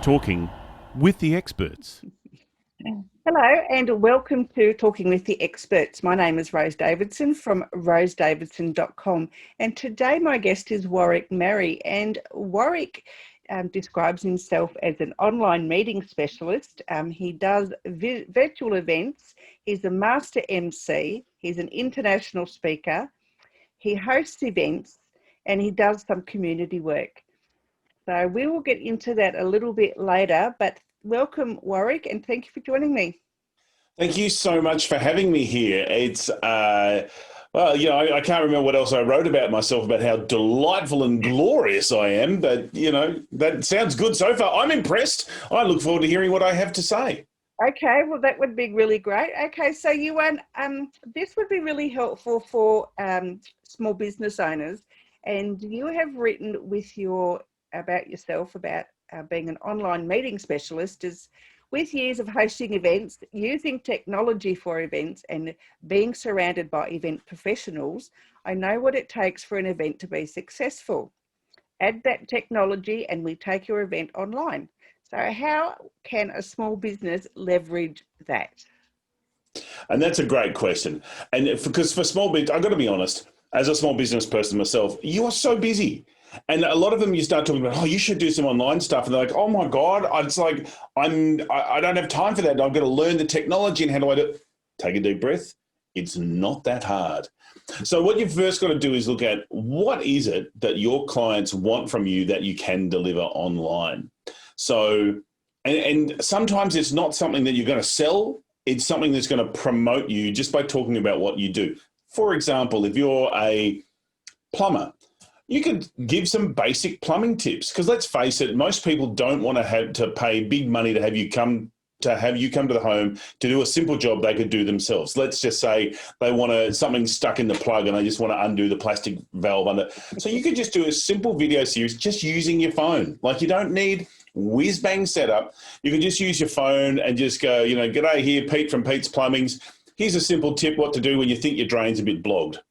Talking with the experts. Hello and welcome to Talking with the Experts. My name is Rose Davidson from rosedavidson.com, and today my guest is Warwick Merry, and Warwick describes himself as an online meeting specialist. He does virtual events, he's a master MC, he's an international speaker, he hosts events, and he does some community work. So we will get into that a little bit later, but welcome, Warwick, and thank you for joining me. Thank you so much for having me here. It's, I can't remember what else I wrote about myself, about how delightful and glorious I am, but, that sounds good so far. I'm impressed. I look forward to hearing what I have to say. Okay, well, that would be really great. Okay, so you this would be really helpful for small business owners, and you have written about yourself about being an online meeting specialist is with years of hosting events, using technology for events, and being surrounded by event professionals, I know what it takes for an event to be successful. Add that technology and we take your event online. So how can a small business leverage that? And that's a great question. And because for small business, I've got to be honest, as a small business person myself, you are so busy. And a lot of them, you start talking about, you should do some online stuff. And they're like, oh my God, it's like, I don't have time for that. I've got to learn the technology. And how do I do it? Take a deep breath. It's not that hard. So what you've first got to do is look at what is it that your clients want from you that you can deliver online. So, and sometimes it's not something that you're going to sell. It's something that's going to promote you just by talking about what you do. For example, if you're a plumber, you could give some basic plumbing tips, because let's face it, most people don't want to have to pay big money to have you come to the home to do a simple job they could do themselves. Let's just say they want something stuck in the plug and they just want to undo the plastic valve under. So you could just do a simple video series just using your phone. Like, you don't need whiz bang setup. You can just use your phone and just go, g'day, here, Pete from Pete's Plumbings. Here's a simple tip what to do when you think your drain's a bit blocked,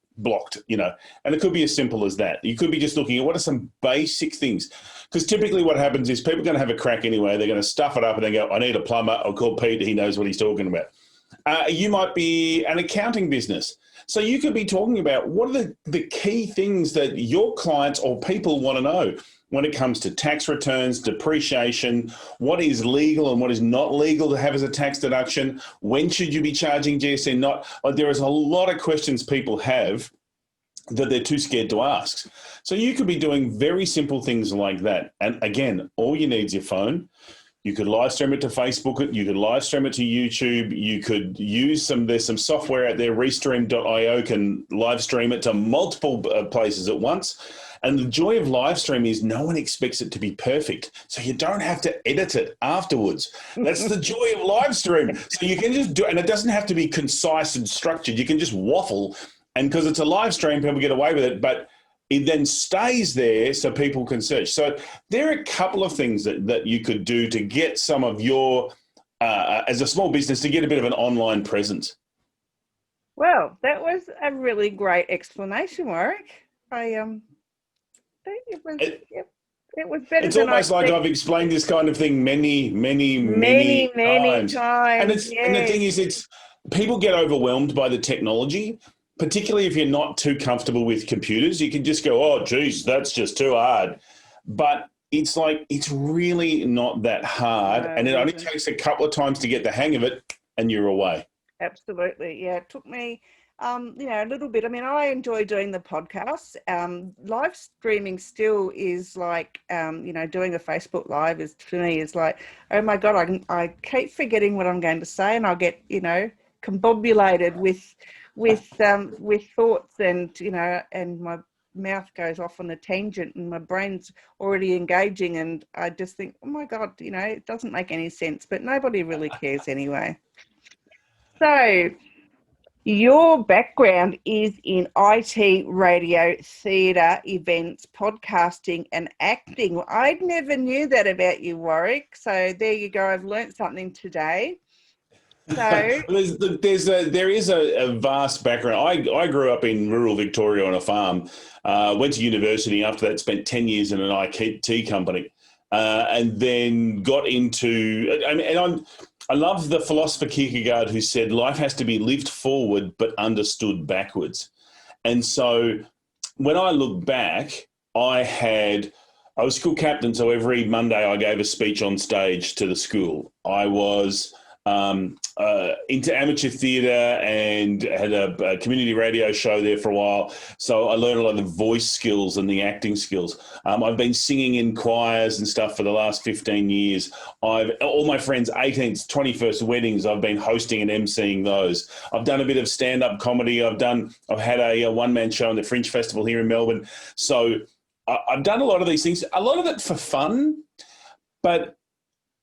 and it could be as simple as that. You could be just looking at what are some basic things, because typically what happens is people are going to have a crack anyway. They're going to stuff it up and they go, I need a plumber. I'll call Pete. He knows what he's talking about. You might be an accounting business. So you could be talking about what are the key things that your clients or people want to know when it comes to tax returns, depreciation, what is legal and what is not legal to have as a tax deduction, when should you be charging GST, not. There is a lot of questions people have that they're too scared to ask. So you could be doing very simple things like that. And again, all you need is your phone. You could live stream it to Facebook, you could live stream it to YouTube, you could use there's some software out there, Restream.io can live stream it to multiple places at once. And the joy of live stream is no one expects it to be perfect. So you don't have to edit it afterwards. That's the joy of live stream. So you can just do it, and it doesn't have to be concise and structured. You can just waffle, and because it's a live stream, people get away with it, but it then stays there so people can search. So there are a couple of things that you could do to get some of your, as a small business, to get a bit of an online presence. Well, that was a really great explanation, Warwick. It was better. It's almost like I've explained this kind of thing many times. And the thing is, people get overwhelmed by the technology. Particularly if you're not too comfortable with computers, you can just go, oh, geez, that's just too hard. But it's like, it's really not that hard. And it only takes a couple of times to get the hang of it and you're away. Absolutely. Yeah, it took me, a little bit. I mean, I enjoy doing the podcasts. Live streaming still is like, doing a Facebook Live is, for me, is like, oh my God, I keep forgetting what I'm going to say, and I'll get, combobulated with thoughts, and my mouth goes off on a tangent and my brain's already engaging, and I just think, oh my God, it doesn't make any sense, but nobody really cares anyway. So your background is in IT, radio, theatre, events, podcasting and acting. I never knew that about you, Warwick. So there you go. I've learnt something today. So there is a vast background. I grew up in rural Victoria on a farm, went to university. After that, spent 10 years in an IT company. and then got into. I love the philosopher Kierkegaard, who said life has to be lived forward but understood backwards. And so when I look back, I was school captain, so every Monday I gave a speech on stage to the school. I was into amateur theatre and had a community radio show there for a while. So I learned a lot of the voice skills and the acting skills. I've been singing in choirs and stuff for the last 15 years. All my friends' 18th, 21st weddings, I've been hosting and emceeing those. I've done a bit of stand-up comedy. I've had a one-man show in the Fringe Festival here in Melbourne. So I've done a lot of these things, a lot of it for fun, but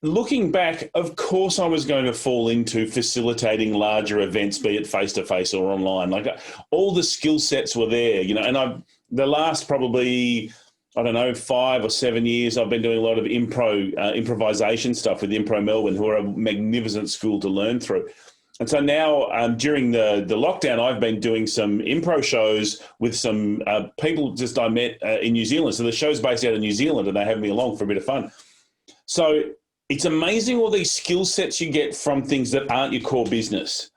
looking back, of course I was going to fall into facilitating larger events, be it face-to-face or online. Like all the skill sets were there, and the last probably, 5 or 7 years, I've been doing a lot of improvisation stuff with Impro Melbourne, who are a magnificent school to learn through. And so now during the lockdown, I've been doing some impro shows with some people just I met in New Zealand. So the show's based out of New Zealand and they have me along for a bit of fun. So it's amazing all these skill sets you get from things that aren't your core business,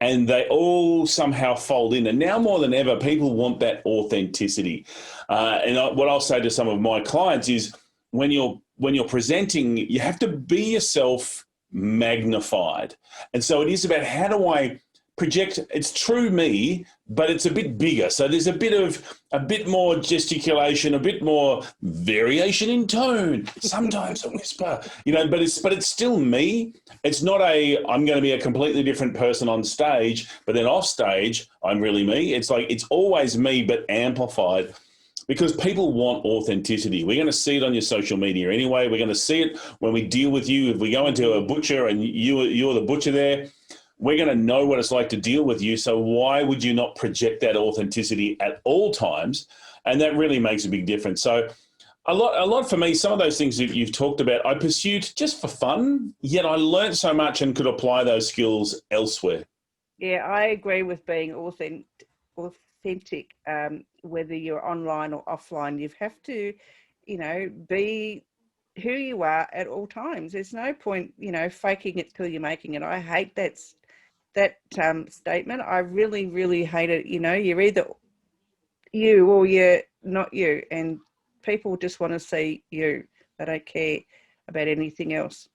and they all somehow fold in. And now more than ever, people want that authenticity. What I'll say to some of my clients is when you're presenting, you have to be yourself magnified. And so it is about how do I project, it's true me, but it's a bit bigger. So there's a bit more gesticulation, a bit more variation in tone, sometimes a whisper, but it's still me. It's not I'm going to be a completely different person on stage, but then off stage, I'm really me. It's like, it's always me, but amplified, because people want authenticity. We're going to see it on your social media anyway. We're going to see it when we deal with you. If we go into a butcher and you're the butcher there, we're going to know what it's like to deal with you. So why would you not project that authenticity at all times? And that really makes a big difference. So a lot for me, some of those things that you've talked about, I pursued just for fun, yet I learned so much and could apply those skills elsewhere. Yeah, I agree with being authentic, whether you're online or offline. You have to, be who you are at all times. There's no point, faking it till you're making it. I hate that statement. I really, really hate it. You're either you or you're not you, and people just want to see you. They don't care about anything else.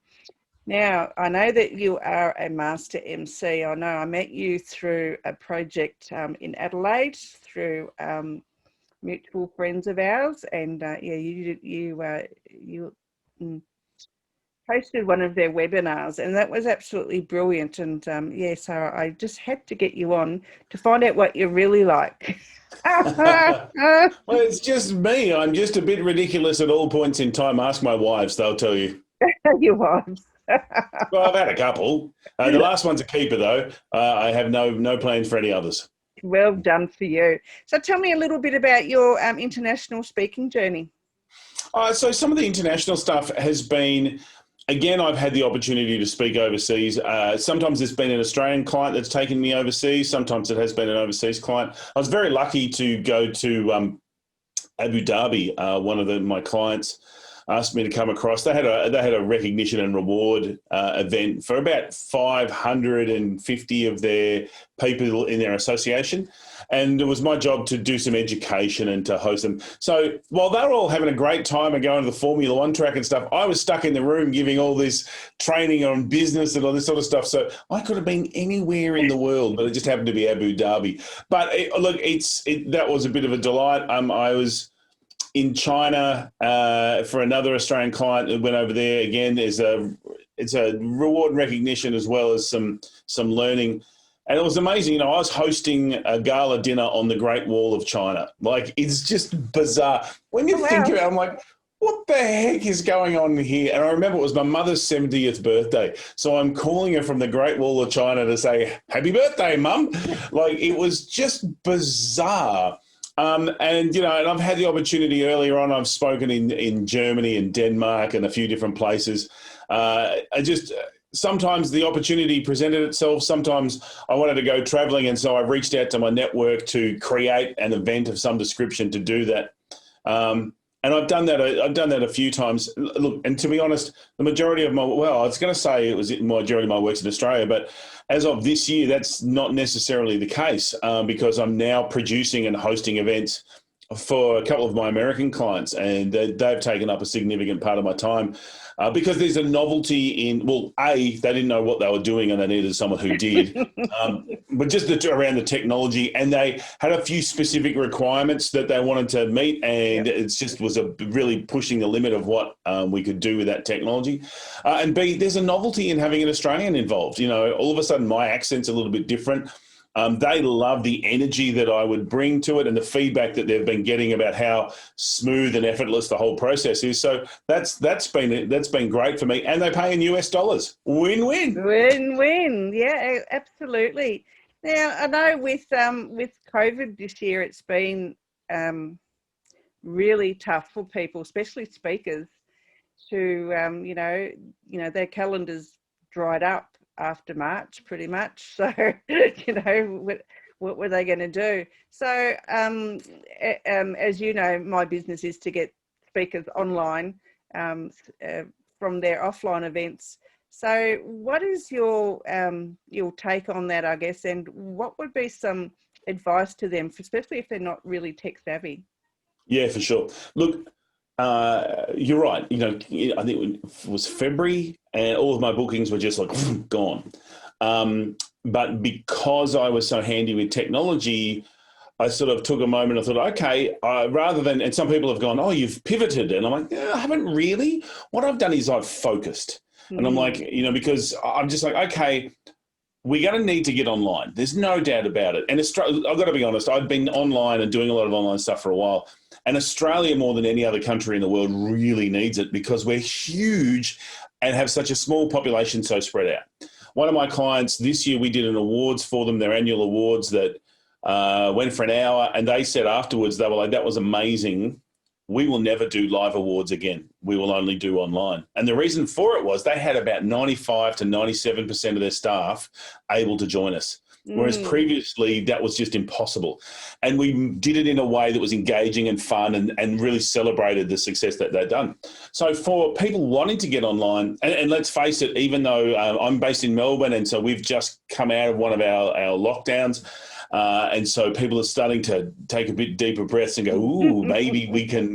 Now, I know that you are a master MC. I know I met you through a project in Adelaide through mutual friends of ours, and you hosted one of their webinars, and that was absolutely brilliant. And so I just had to get you on to find out what you're really like. Well, it's just me. I'm just a bit ridiculous at all points in time. Ask my wives; they'll tell you. Your wives. Well, I've had a couple. The last one's a keeper, though. I have no plans for any others. Well done for you. So tell me a little bit about your international speaking journey. So some of the international stuff has been, again, I've had the opportunity to speak overseas. Sometimes it's been an Australian client that's taken me overseas. Sometimes it has been an overseas client. I was very lucky to go to Abu Dhabi. One of my clients asked me to come across. They had a recognition and reward event for about 550 of their people in their association. And it was my job to do some education and to host them. So while they were all having a great time and going to the Formula One track and stuff, I was stuck in the room giving all this training on business and all this sort of stuff. So I could have been anywhere in the world, but it just happened to be Abu Dhabi. But that was a bit of a delight. I was in China for another Australian client that went over there. Again, it's a reward and recognition as well as some learning. And it was amazing. I was hosting a gala dinner on the Great Wall of China. Like, it's just bizarre. When you think about it, I'm like, what the heck is going on here? And I remember it was my mother's 70th birthday. So I'm calling her from the Great Wall of China to say, happy birthday, Mum. Like, it was just bizarre. And I've had the opportunity earlier on. I've spoken in Germany and Denmark and a few different places. Sometimes the opportunity presented itself. Sometimes I wanted to go traveling, and so I reached out to my network to create an event of some description to do that. And I've done that. I've done that a few times. Look, and to be honest, the majority of I was going to say it was the majority of my work's in Australia, but as of this year, that's not necessarily the case because I'm now producing and hosting events for a couple of my American clients, and they've taken up a significant part of my time because there's a novelty in, well, A, they didn't know what they were doing and they needed someone who did, but just around the technology, and they had a few specific requirements that they wanted to meet, and it just was really pushing the limit of what we could do with that technology. And B, there's a novelty in having an Australian involved. You know, all of a sudden my accent's a little bit different. They love the energy that I would bring to it and the feedback that they've been getting about how smooth and effortless the whole process is. So that's been great for me. And they pay in US dollars. Win-win. Win-win. Yeah, absolutely. Now, I know with COVID this year, it's been really tough for people, especially speakers, to their calendars dried up after March, pretty much. So, what were they going to do? So, as you know, my business is to get speakers online from their offline events. So, what is your take on that, I guess, and what would be some advice to them, especially if they're not really tech savvy? Yeah, for sure. Look, you're right. You know, I think it was February and all of my bookings were just like gone. But because I was so handy with technology, I sort of took a moment. I thought, okay, rather than, and some people have gone, oh, you've pivoted. And I'm like, I haven't really. What I've done is I've focused. And I'm like, because I'm just like, okay, we're going to need to get online. There's no doubt about it. And I've got to be honest, I've been online and doing a lot of online stuff for a while. And Australia, more than any other country in the world, really needs it because we're huge and have such a small population so spread out. One of my clients this year, we did an awards for them, their annual awards that went for an hour. And they said afterwards, they were like, that was amazing. We will never do live awards again. We will only do online. And the reason for it was they had about 95 to 97% of their staff able to join us. Whereas previously that was just impossible. And we did it in a way that was engaging and fun and really celebrated the success that they'd done. So for people wanting to get online, and let's face it, even though I'm based in Melbourne, and so we've just come out of one of our lockdowns, and so people are starting to take a bit deeper breaths and go, ooh, maybe we can,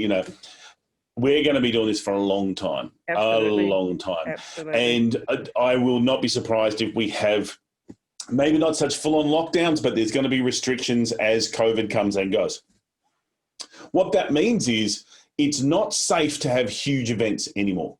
we're going to be doing this for a long time. Absolutely. A long time. Absolutely. And I will not be surprised if we have maybe not such full-on lockdowns, but there's going to be restrictions as COVID comes and goes. What that means is it's not safe to have huge events anymore.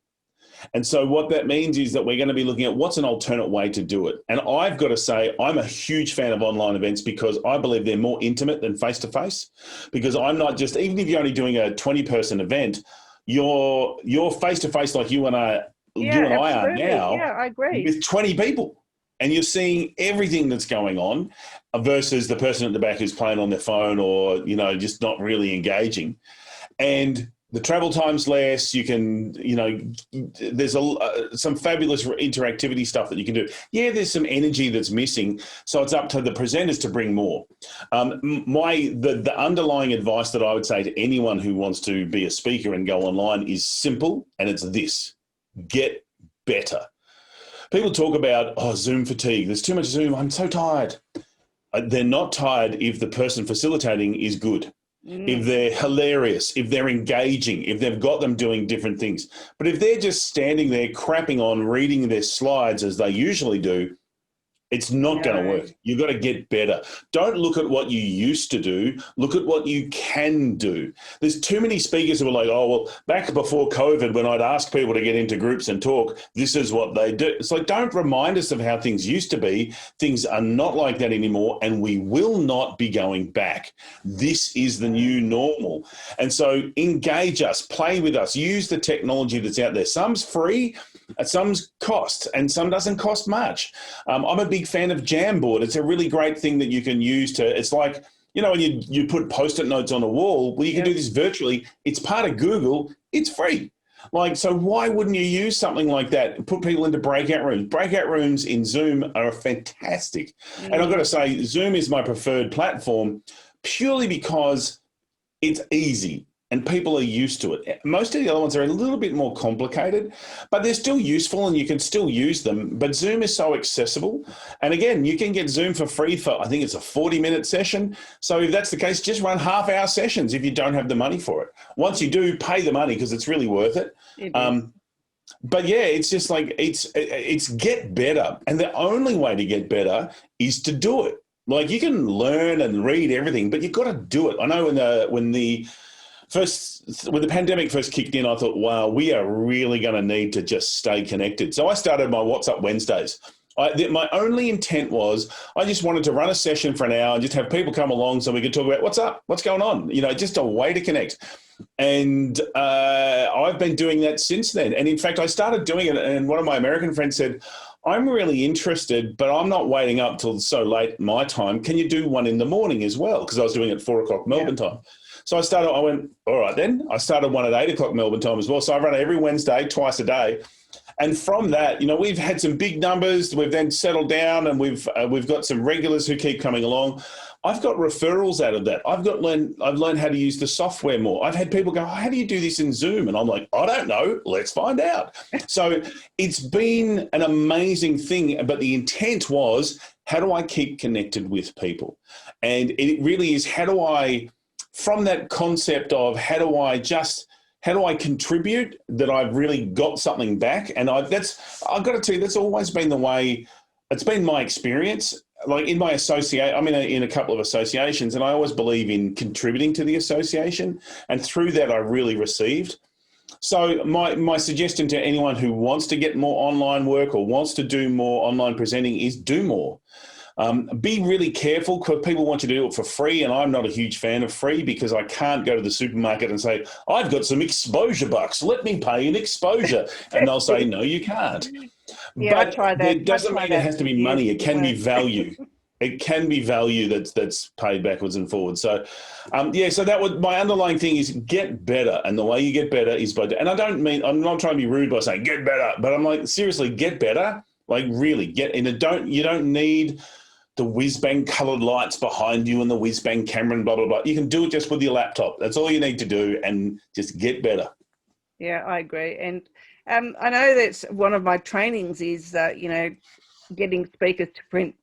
And so what that means is that we're going to be looking at what's an alternate way to do it. And I've got to say, I'm a huge fan of online events because I believe they're more intimate than face-to-face, because I'm not just, even if you're only doing a 20-person event, you're face-to-face like you and I are now. Yeah, I agree. With 20 people. And you're seeing everything that's going on versus the person at the back who's playing on their phone or, just not really engaging. And the travel time's less. You can, there's some fabulous interactivity stuff that you can do. Yeah, there's some energy that's missing. So it's up to the presenters to bring more. The underlying advice that I would say to anyone who wants to be a speaker and go online is simple, and it's this: get better. People talk about, Zoom fatigue. There's too much Zoom. I'm so tired. They're not tired if the person facilitating is good, if they're hilarious, if they're engaging, if they've got them doing different things. But if they're just standing there crapping on, reading their slides as they usually do, it's not going to work. You've got to get better. Don't look at what you used to do. Look at what you can do. There's too many speakers who are like, back before COVID, when I'd ask people to get into groups and talk, this is what they do. It's like, don't remind us of how things used to be. Things are not like that anymore, and we will not be going back. This is the new normal. And so engage us, play with us, use the technology that's out there. Some's free, some's cost, and some doesn't cost much. I'm a big fan of Jamboard. It's a really great thing that you can use to, it's like, when you put Post-it notes on a wall, well, you can do this virtually. It's part of Google. It's free. So why wouldn't you use something like that? Put people into breakout rooms. Breakout rooms in Zoom are fantastic. And I've got to say, Zoom is my preferred platform purely because it's easy. and people are used to it. Most of the other ones are a little bit more complicated, but they're still useful and you can still use them. But Zoom is so accessible. And again, you can get Zoom for free for, I think it's a 40-minute session. So if that's the case, just run half-hour sessions if you don't have the money for it. Once you do, pay the money because it's really worth it. But yeah, it's just like, it's get better. And the only way to get better is to do it. Like, you can learn and read everything, but you've got to do it. I know when the pandemic first kicked in, I thought, wow, we are really going to need to just stay connected. So I started my What's Up Wednesdays. My only intent was I just wanted to run a session for an hour and just have people come along so we could talk about what's up, what's going on, just a way to connect. And I've been doing that since then. And in fact, I started doing it, and one of my American friends said, I'm really interested, but I'm not waiting up till so late my time. Can you do one in the morning as well? Because I was doing it at 4 o'clock Melbourne time. So I went, all right then. I started one at 8 o'clock Melbourne time as well. So I run it every Wednesday, twice a day. And from that, we've had some big numbers. We've then settled down, and we've got some regulars who keep coming along. I've got referrals out of that. I've learned how to use the software more. I've had people go, oh, how do you do this in Zoom? And I'm like, I don't know. Let's find out. So it's been an amazing thing. But the intent was, how do I keep connected with people? And it really is, from that concept of how do I contribute, that I've really got something back. And I've got to tell you, that's always been the way. It's been my experience. Like I'm in a couple of associations, and I always believe in contributing to the association. And through that, I really received. So my suggestion to anyone who wants to get more online work or wants to do more online presenting is do more. Be really careful, because people want you to do it for free, and I'm not a huge fan of free, because I can't go to the supermarket and say, I've got some exposure bucks, let me pay an exposure. And they'll say, no, you can't. Yeah, but I tried that. It doesn't mean it has to be money. It can be value. It can be value that's paid backwards and forwards. So, so my underlying thing is get better. And the way you get better is and I'm not trying to be rude by saying get better, but I'm like, seriously, get better. Like, really get in. You don't need the whiz-bang coloured lights behind you and the whiz-bang camera and blah, blah, blah. You can do it just with your laptop. That's all you need to do, and just get better. Yeah, I agree. And I know that's one of my trainings is, getting speakers to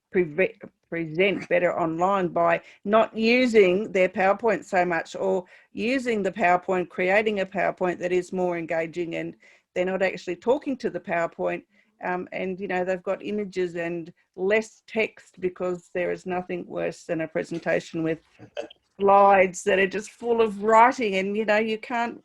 present better online by not using their PowerPoint so much, or using the PowerPoint, creating a PowerPoint that is more engaging, and they're not actually talking to the PowerPoint. And, they've got images and less text, because there is nothing worse than a presentation with slides that are just full of writing, and, you can't,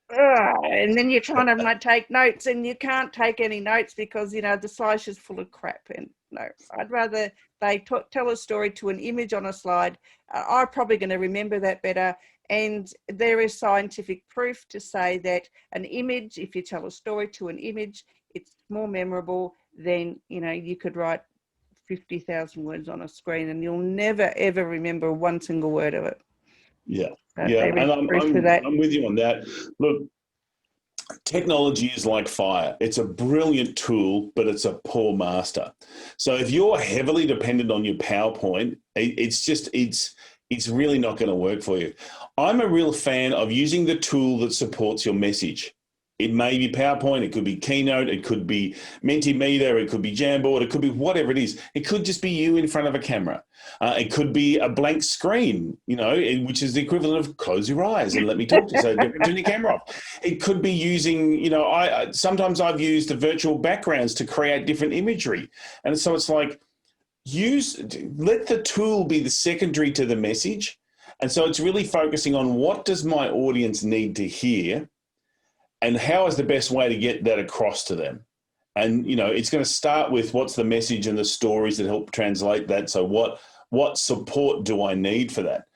and then you're trying to take notes, and you can't take any notes because, the slide's just full of crap. And no, I'd rather they tell a story to an image on a slide. I'm probably going to remember that better. And there is scientific proof to say that an image, if you tell a story to an image, it's more memorable than, you could write 50,000 words on a screen, and you'll never, ever remember one single word of it. Yeah. And I'm with you on that. Look, technology is like fire. It's a brilliant tool, but it's a poor master. So if you're heavily dependent on your PowerPoint, it's really not going to work for you. I'm a real fan of using the tool that supports your message. It may be PowerPoint, it could be Keynote, it could be Mentimeter, it could be Jamboard, it could be whatever it is. It could just be you in front of a camera. It could be a blank screen, which is the equivalent of close your eyes and let me talk to you, so don't turn your camera off. It could be using, sometimes I've used the virtual backgrounds to create different imagery. And so it's like, let the tool be the secondary to the message. And so it's really focusing on what does my audience need to hear, and how is the best way to get that across to them? And, it's going to start with what's the message and the stories that help translate that. So what support do I need for that?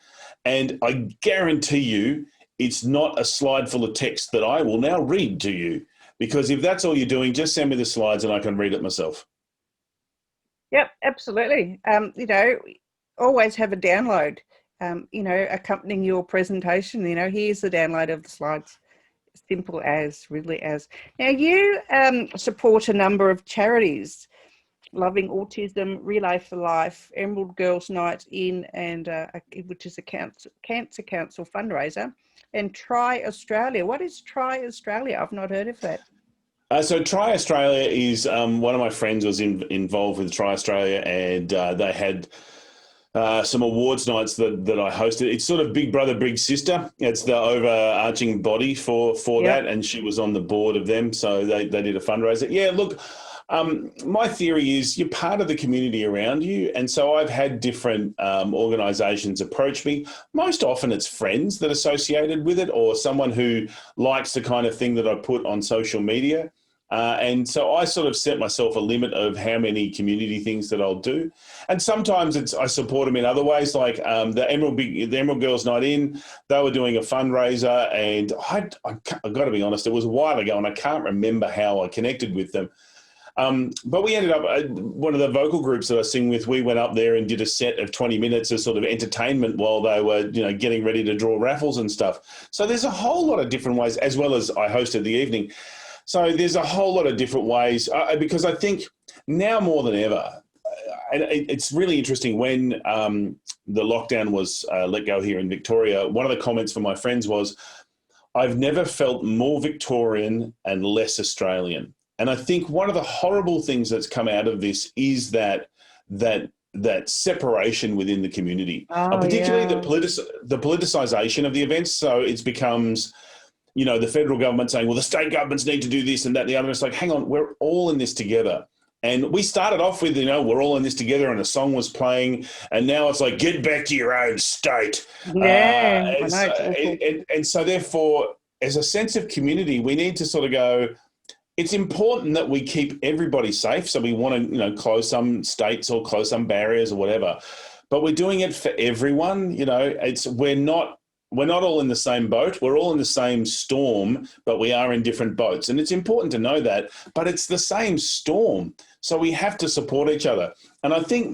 And I guarantee you, it's not a slide full of text that I will now read to you, because if that's all you're doing, just send me the slides and I can read it myself. Yep, absolutely. Always have a download, accompanying your presentation. Here's the download of the slides. Simple as, really as. Now, you support a number of charities. Loving Autism, Relay for Life, Emerald Girls Night In, and which is a Cancer Council fundraiser, and Try Australia. What is Try Australia? I've not heard of that. So Try Australia is one of my friends was involved with Try Australia, and they had some awards nights that I hosted. It's sort of big brother, big sister. It's the overarching body for that, and she was on the board of them. So they did a fundraiser. Yeah, look, my theory is you're part of the community around you. And so I've had different organisations approach me. Most often it's friends that are associated with it, or someone who likes the kind of thing that I put on social media. And so I sort of set myself a limit of how many community things that I'll do. And sometimes I support them in other ways, like the Emerald Girls Night In. They were doing a fundraiser, and I've got to be honest, it was a while ago and I can't remember how I connected with them. But we ended up, one of the vocal groups that I sing with, we went up there and did a set of 20 minutes of sort of entertainment while they were, getting ready to draw raffles and stuff. So there's a whole lot of different ways, as well as I hosted the evening. So there's a whole lot of different ways, because I think now more than ever, and it's really interesting, when the lockdown was let go here in Victoria, one of the comments from my friends was, I've never felt more Victorian and less Australian. And I think one of the horrible things that's come out of this is that separation within the community, particularly the politicisation of the events. So it becomes, the federal government saying, well, the state governments need to do this and that and the other. It's like, hang on, we're all in this together. And we started off with, we're all in this together, and a song was playing, and now it's like, get back to your own state. Yeah, and so therefore, as a sense of community, we need to sort of go, it's important that we keep everybody safe. So we want to, close some states or close some barriers or whatever, but we're doing it for everyone. We're not all in the same boat. We're all in the same storm, but we are in different boats. And it's important to know that, but it's the same storm. So we have to support each other. And I think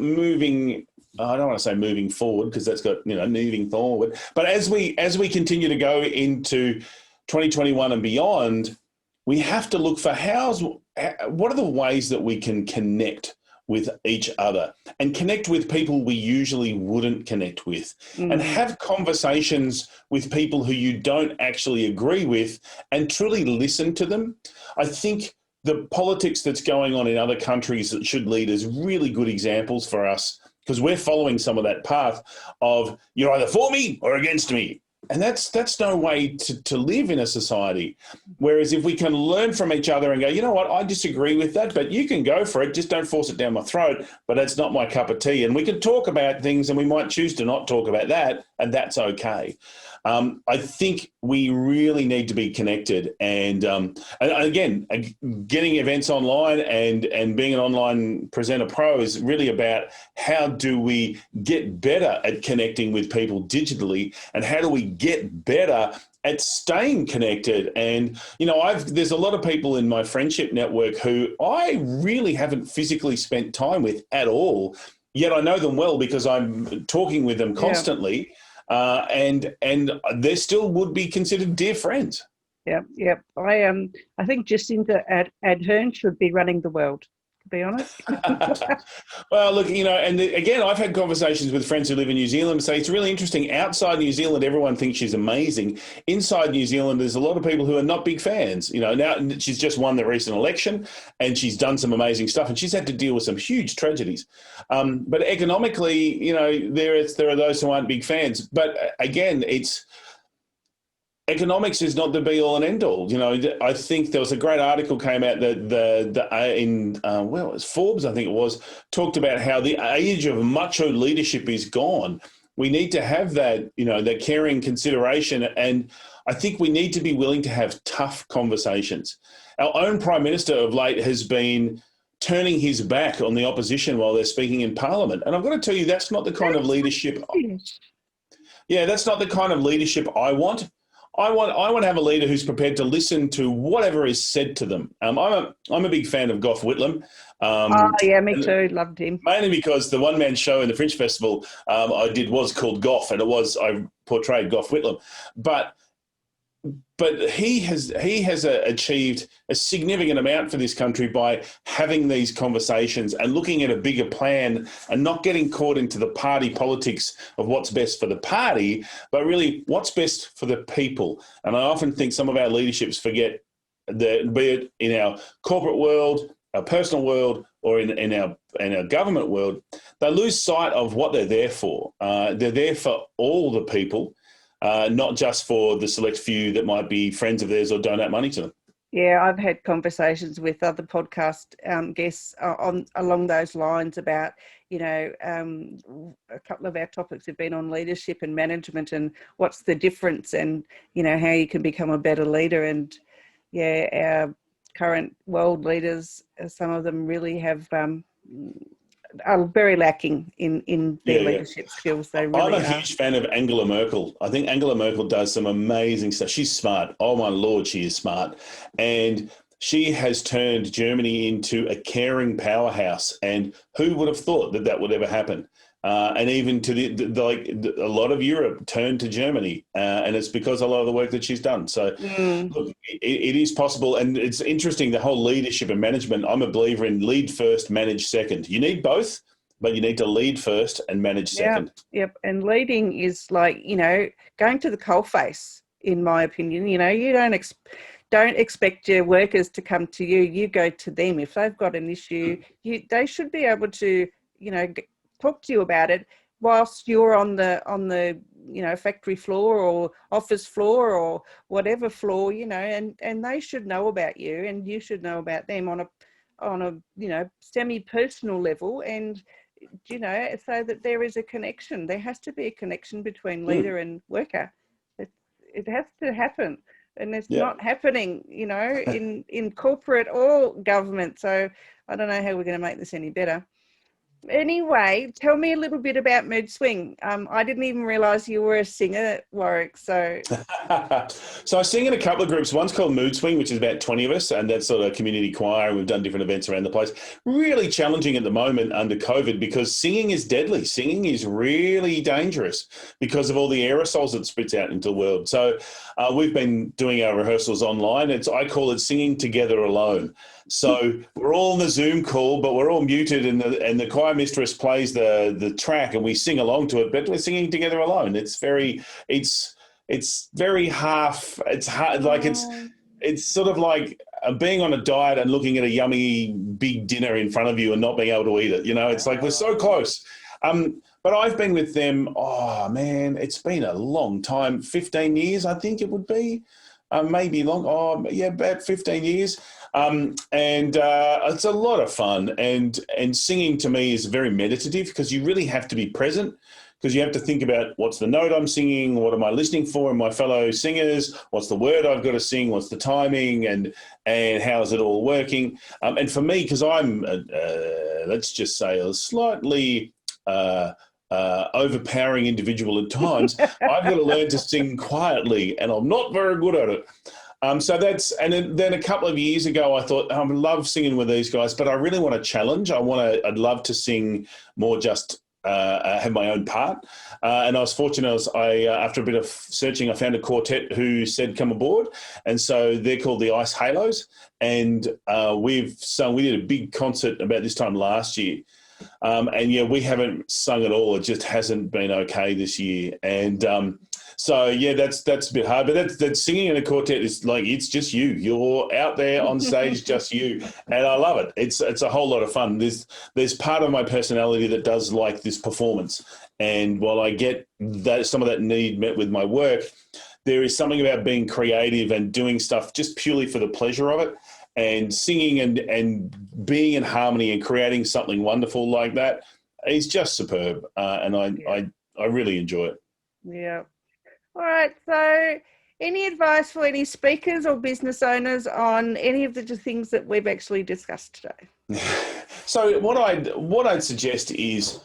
I don't want to say moving forward, because that's got, moving forward, but as we continue to go into 2021 and beyond, we have to look for what are the ways that we can connect with each other and connect with people we usually wouldn't connect with, and have conversations with people who you don't actually agree with and truly listen to them. I think the politics that's going on in other countries that should lead as really good examples for us, because we're following some of that path of you're either for me or against me. And that's no way to live in a society. Whereas if we can learn from each other and go, you know what, I disagree with that, but you can go for it, just don't force it down my throat, but that's not my cup of tea. And we can talk about things, and we might choose to not talk about that, and that's okay. I think we really need to be connected. And again, getting events online and being an online presenter pro is really about how do we get better at connecting with people digitally, and how do we get better at staying connected. And, there's a lot of people in my friendship network who I really haven't physically spent time with at all, yet I know them well because I'm talking with them constantly. And they still would be considered dear friends. Yep. I think Jacinda Ardern should be running the world, to be honest. Well, look, again, I've had conversations with friends who live in New Zealand say it's really interesting. Outside New Zealand, everyone thinks she's amazing. Inside New Zealand, there's a lot of people who are not big fans. Now she's just won the recent election and she's done some amazing stuff, and she's had to deal with some huge tragedies. But economically, there are those who aren't big fans. But again, economics is not the be all and end all. I think there was a great article came out that it was Forbes, I think it was, talked about how the age of macho leadership is gone. We need to have that, that caring consideration. And I think we need to be willing to have tough conversations. Our own Prime Minister of late has been turning his back on the opposition while they're speaking in Parliament. And I've got to tell you, that's not the kind of leadership. Yeah, that's not the kind of leadership I want. I want to have a leader who's prepared to listen to whatever is said to them. I'm a big fan of Gough Whitlam. Me too. Loved him. Mainly because the one-man show in the Fringe Festival I did was called Gough, and I portrayed Gough Whitlam. But but he has achieved a significant amount for this country by having these conversations and looking at a bigger plan and not getting caught into the party politics of what's best for the party, but really what's best for the people. And I often think some of our leaderships forget that, be it in our corporate world, our personal world, or in our government world, they lose sight of what they're there for. They're there for all the people. Not just for the select few that might be friends of theirs or donate money to them. Yeah, I've had conversations with other podcast guests along those lines about, a couple of our topics have been on leadership and management and what's the difference and, how you can become a better leader. And, our current world leaders, some of them really are very lacking in their leadership skills. They really I'm a huge fan of Angela Merkel. I think Angela Merkel does some amazing stuff. She's smart. Oh, my Lord, she is smart. And she has turned Germany into a caring powerhouse. And who would have thought that would ever happen? And even to a lot of Europe turned to Germany, and it's because of a lot of the work that she's done. So, look, it is possible, and it's interesting, the whole leadership and management. I'm a believer in lead first, manage second. You need both, but you need to lead first and manage second. Yep. And leading is like, going to the coalface, in my opinion. You don't expect your workers to come to you. You go to them. If they've got an issue, they should be able to, talk to you about it whilst you're on the factory floor or office floor or whatever floor, and they should know about you and you should know about them on a semi-personal level, and so that there is a connection. There has to be a connection between leader and worker. It has to happen, and it's not happening in corporate or government. So I don't know how we're going to make this any better. Anyway, tell me a little bit about Mood Swing. I didn't even realise you were a singer, Warwick. So I sing in a couple of groups. One's called Mood Swing, which is about 20 of us, and that's sort of a community choir. We've done different events around the place. Really challenging at the moment under COVID because singing is deadly. Singing is really dangerous because of all the aerosols it spits out into the world. So we've been doing our rehearsals online. I call it singing together alone. So we're all on the Zoom call, but we're all muted, and the choir mistress plays the track, and we sing along to it, but we're singing together alone. It's very half. It's hard, like it's sort of like being on a diet and looking at a yummy big dinner in front of you and not being able to eat it. It's like we're so close. But I've been with them. Oh man, it's been a long time. 15 years, I think it would be. Maybe long. Oh yeah, about 15 years. And it's a lot of fun, and singing to me is very meditative because you really have to be present, because you have to think about what's the note I'm singing, what am I listening for in my fellow singers, what's the word I've got to sing, what's the timing, and how is it all working. And for me, because I'm, let's just say, a slightly overpowering individual at times, I've got to learn to sing quietly, and I'm not very good at it. So and then a couple of years ago, I thought, I love singing with these guys, but I really want a challenge. I'd love to sing more, just have my own part. And I was fortunate, after a bit of searching, I found a quartet who said, come aboard. And so they're called the Ice Halos. And we did a big concert about this time last year. And we haven't sung at all. It just hasn't been okay this year. And so that's a bit hard. But that's singing in a quartet is like, it's just you. You're out there on stage, just you. And I love it. It's a whole lot of fun. There's part of my personality that does like this performance. And while I get some of that need met with my work, there is something about being creative and doing stuff just purely for the pleasure of it. And singing and being in harmony and creating something wonderful like that is just superb. And I really enjoy it. Yeah. All right. So any advice for any speakers or business owners on any of the things that we've actually discussed today? So what I'd suggest is,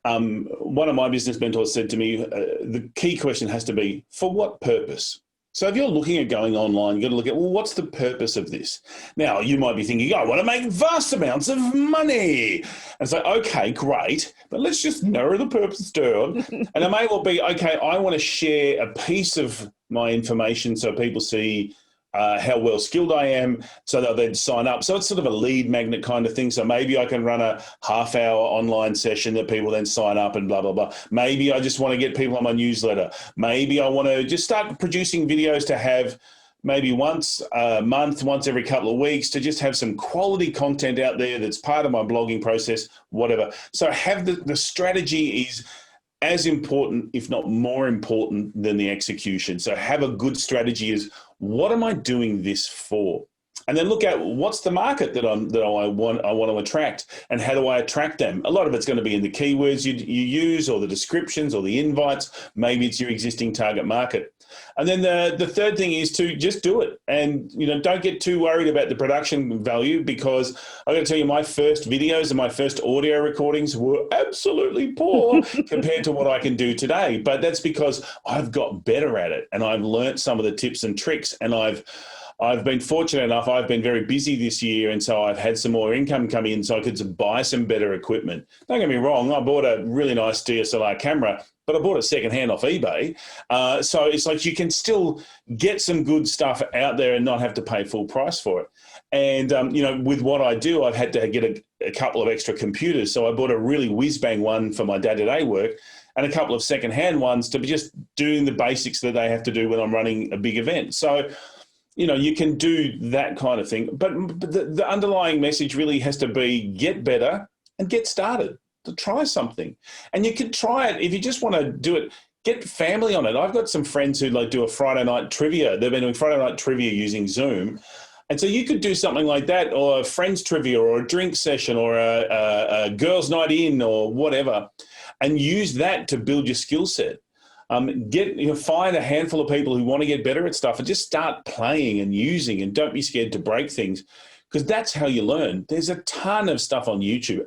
one of my business mentors said to me, the key question has to be, for what purpose? So if you're looking at going online, you've got to look at, well, what's the purpose of this? Now, you might be thinking, I want to make vast amounts of money. And so, okay, great, but let's just narrow the purpose down. And it may well be, okay, I want to share a piece of my information so people see how well skilled I am, so they'll then sign up. So it's sort of a lead magnet kind of thing. So maybe I can run a half-hour online session that people then sign up and blah, blah, blah. Maybe I just want to get people on my newsletter. Maybe I want to just start producing videos to have maybe once a month, once every couple of weeks, to just have some quality content out there that's part of my blogging process, whatever. So have the strategy is as important, if not more important than the execution. So have a good strategy is, what am I doing this for? And then look at what's the market that I want to attract, and how do I attract them? A lot of it's going to be in the keywords you use, or the descriptions, or the invites. Maybe it's your existing target market. And then the third thing is to just do it, and don't get too worried about the production value, because I'm going to tell you, my first videos and my first audio recordings were absolutely poor compared to what I can do today. But that's because I've got better at it, and I've learnt some of the tips and tricks, and I've been fortunate enough, I've been very busy this year, and so I've had some more income come in so I could buy some better equipment. Don't get me wrong, I bought a really nice DSLR camera, but I bought it secondhand off eBay. So it's like you can still get some good stuff out there and not have to pay full price for it. And, with what I do, I've had to get a couple of extra computers. So I bought a really whiz-bang one for my day-to-day work, and a couple of secondhand ones to be just doing the basics that they have to do when I'm running a big event. So, you can do that kind of thing. But the underlying message really has to be get better and get started. To try something. And you can try it if you just want to do it. Get family on it. I've got some friends who do a Friday night trivia. They've been doing Friday night trivia using Zoom. And so you could do something like that, or a friends trivia, or a drink session, or a girls' night in, or whatever, and use that to build your skill set. Find a handful of people who want to get better at stuff, and just start playing and using, and don't be scared to break things, because that's how you learn. There's a ton of stuff on YouTube.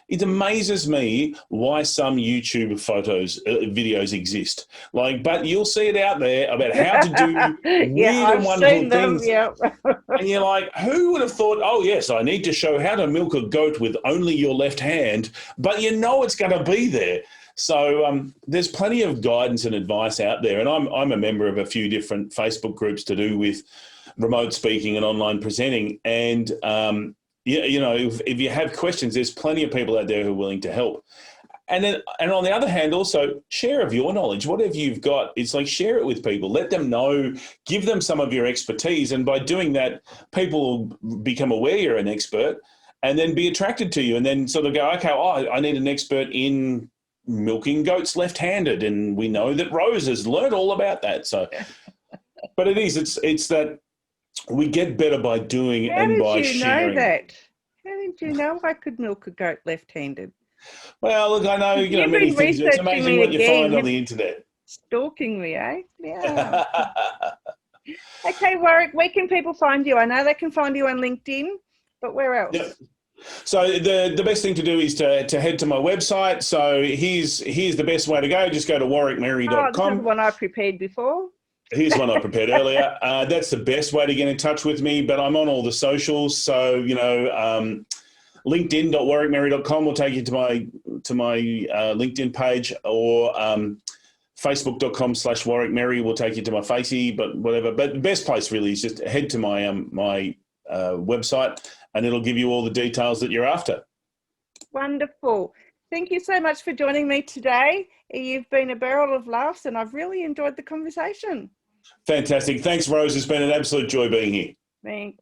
It amazes me why some YouTube videos exist. But you'll see it out there about how to do weird and wonderful things. Yeah. And you're like, who would have thought, oh, yes, I need to show how to milk a goat with only your left hand, but it's going to be there. So there's plenty of guidance and advice out there. And I'm a member of a few different Facebook groups to do with remote speaking and online presenting. And, if you have questions, there's plenty of people out there who are willing to help. And on the other hand, also share of your knowledge, whatever you've got, it's like share it with people, let them know, give them some of your expertise. And by doing that, people will become aware you're an expert and then be attracted to you, and then sort of go, okay, I need an expert in milking goats left-handed. And we know that Rose has learned all about that. So, but it's that, we get better by doing and by sharing. How did you know I could milk a goat left-handed? Well, look, I know many things. It's amazing what you find on the internet. Stalking me, eh? Yeah. Okay, Warwick, where can people find you? I know they can find you on LinkedIn, but where else? Yep. So the best thing to do is to head to my website. So here's the best way to go. Just go to warwickmerry.com. This is the one I prepared before. Here's one I prepared earlier. That's the best way to get in touch with me, but I'm on all the socials. So, linkedin.warwickmerry.com will take you to my LinkedIn page, or facebook.com/warwickmerry will take you to my Facey, but whatever. But the best place really is just head to my website, and it'll give you all the details that you're after. Wonderful. Thank you so much for joining me today. You've been a barrel of laughs, and I've really enjoyed the conversation. Fantastic. Thanks, Rose. It's been an absolute joy being here. Thanks.